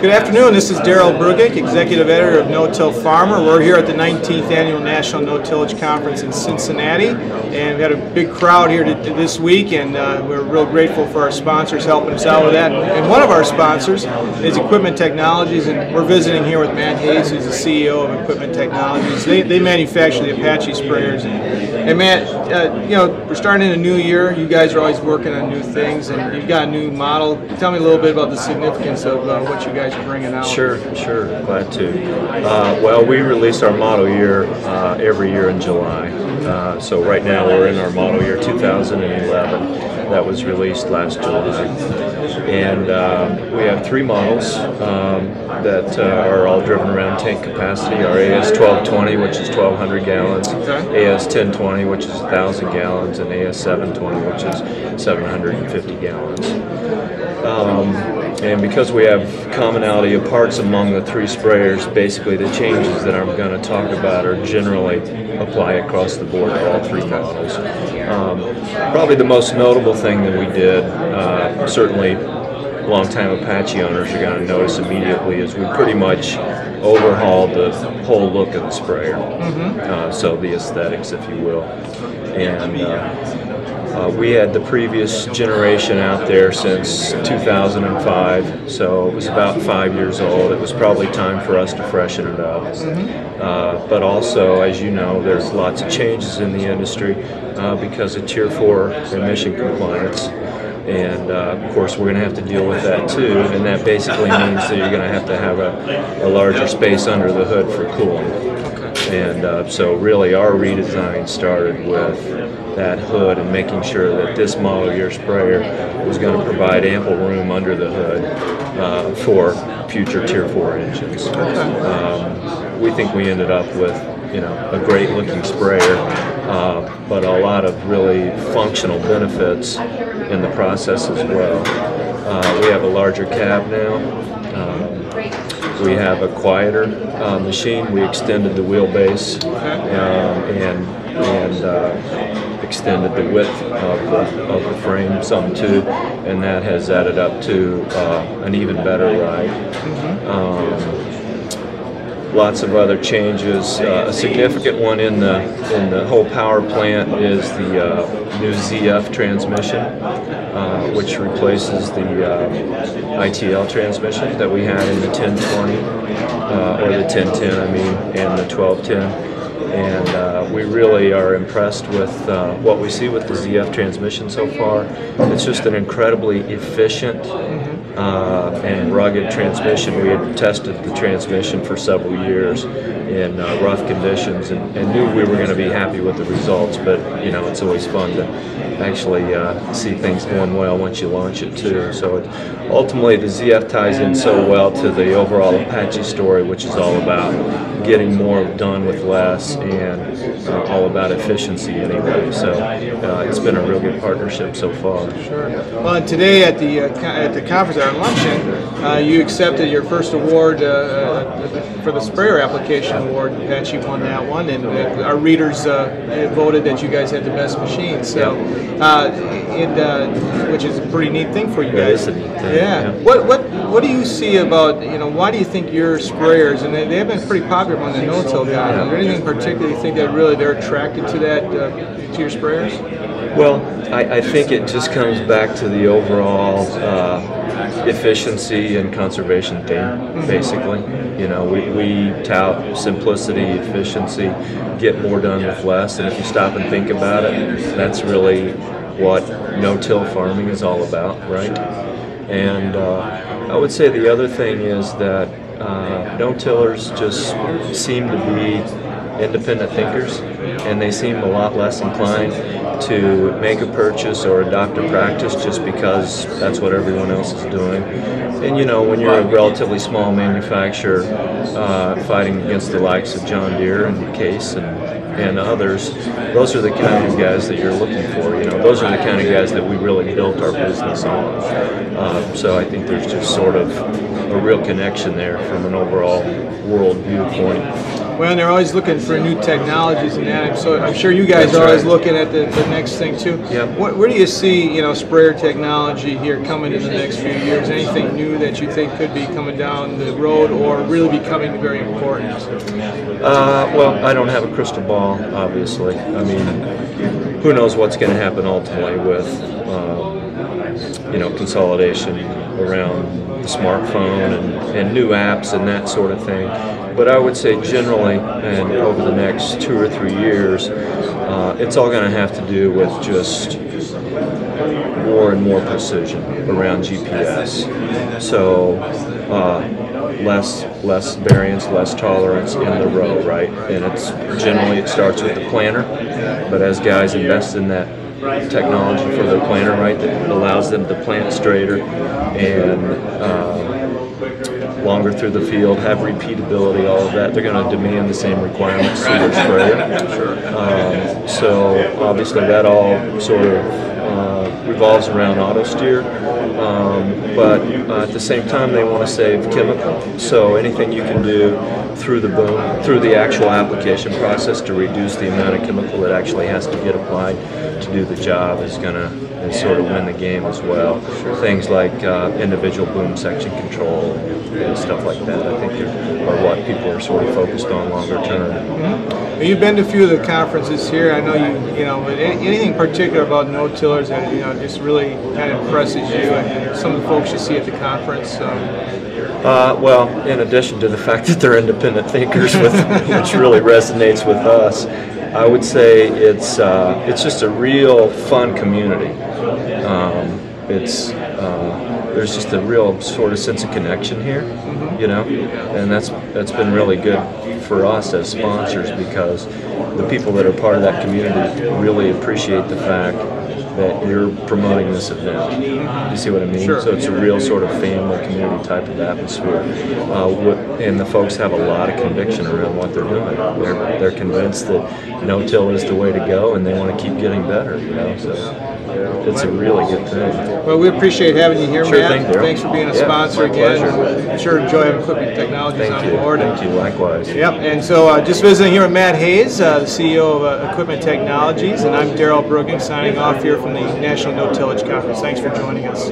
Good afternoon. This is Daryl Brugick, Executive Editor of No-Till Farmer. We're here at the 19th Annual National No-Tillage Conference in Cincinnati, and we had a big crowd here this week, and we're real grateful for our sponsors helping us out with that. And one of our sponsors is Equipment Technologies, and we're visiting here with Matt Hayes, who's the CEO of Equipment Technologies. They manufacture the Apache sprayers. And Matt, we're starting in a new year. You guys are always working on new things, and you've got a new model. Tell me a little bit about the significance of what you guys are bringing out. Sure, glad to. Well, we release our model year every year in July. So right now we're in our model year 2011. That was released last July. And we have three models that are all driven around tank capacity. Our AS 1220, which is 1,200 gallons, AS 1020, which is 1,000 gallons, and AS 720, which is 750 gallons. And because we have commonality of parts among the three sprayers, basically the changes that I'm going to talk about are generally apply across the board to all three models. Probably the most notable thing that we did, certainly long-time Apache owners are going to notice immediately, is we pretty much overhauled the whole look of the sprayer. So the aesthetics, if you will. And we had the previous generation out there since 2005, so it was about 5 years old. It was probably time for us to freshen it up. But also, as you know, there's lots of changes in the industry because of Tier 4 emission compliance. And of course we're going to have to deal with that too, and that basically means that you're going to have a larger space under the hood for cooling. And so really our redesign started with that hood and making sure that this model year sprayer was going to provide ample room under the hood for future Tier 4 engines. We think we ended up with a great looking sprayer, but a lot of really functional benefits in the process as well. We have a larger cab now. We have a quieter machine. We extended the wheelbase and extended the width of the frame some too, and that has added up to an even better ride. Lots of other changes. A significant one in the whole power plant is the new ZF transmission, which replaces the ITL transmission that we had in the 1020, or the 1010, I mean, and the 1210. And we really are impressed with what we see with the ZF transmission so far. It's just an incredibly efficient and rugged transmission. We had tested the transmission for several years in rough conditions and knew we were going to be happy with the results, but it's always fun to actually see things going well once you launch it too. So ultimately the ZF ties in so well to the overall Apache story, which is all about getting more done with less and all about efficiency anyway. So it's been a real good partnership so far. Sure. Well, today at the conference at our luncheon, you accepted your first award for the sprayer application award. Apache won that one, and our readers voted that you guys had the best machine. So, which is a pretty neat thing for you guys. It is a neat thing. Yeah. What do you see about why do you think your sprayers, and they have been pretty popular among the no-till guys? Is there anything in particular you think that really they're attracted to that to your sprayers? Well, I think it just comes back to the overall efficiency and conservation theme, basically. We tout simplicity, efficiency, get more done with less, and if you stop and think about it, that's really what no-till farming is all about, right? And I would say the other thing is that no-tillers just seem to be independent thinkers, and they seem a lot less inclined to make a purchase or adopt a practice just because that's what everyone else is doing. And when you're a relatively small manufacturer fighting against the likes of John Deere and Case and others, those are the kind of guys that you're looking for. Those are the kind of guys that we really built our business on. So I think there's just sort of a real connection there from an overall world viewpoint. Well, and they're always looking for new technologies and that. So I'm sure you guys That's are always right. looking at the next thing too. Yep. Where do you see, sprayer technology here coming in the next few years? Anything new that you think could be coming down the road or really becoming very important? Well, I don't have a crystal ball, obviously. I mean, who knows what's going to happen ultimately with, consolidation around the smartphone and new apps and that sort of thing. But I would say generally, and over the next 2 or 3 years, it's all going to have to do with just more and more precision around GPS. So less variance, less tolerance in the row, right? And it's generally it starts with the planner, but as guys invest in that technology for their planner, right, that allows them to plant straighter and longer through the field, have repeatability, all of that, they're going to demand the same requirements through their sprayer. So obviously that all sort of revolves around auto steer, but at the same time they want to save chemical. So anything you can do through the boom, through the actual application process to reduce the amount of chemical that actually has to get applied to do the job is going to sort of win the game as well. Things like individual boom section control and stuff like that, I think are what people are sort of focused on longer term. Mm-hmm. You've been to a few of the conferences here. I know but anything particular about no-tillers that just really kind of impresses you and some of the folks you see at the conference? Well, in addition to the fact that they're independent thinkers, which really resonates with us, I would say it's just a real fun community. There's just a real sort of sense of connection here, and that's been really good for us as sponsors because the people that are part of that community really appreciate the fact that you're promoting this event. You see what I mean? Sure. So it's a real sort of family community type of atmosphere, and the folks have a lot of conviction around what they're doing. They're convinced that no-till is the way to go, and they want to keep getting better. So it's a really good thing. Well, we appreciate having you here, Sure Matt. thing, Daryl. Thanks for being a sponsor again. Pleasure. Sure enjoy having Equipment Technologies on board. Thank you. Likewise. Yep. And so just visiting here with Matt Hayes, the CEO of Equipment Technologies, and I'm Daryl Bruggen signing off here from the National No-Tillage Conference. Thanks for joining us.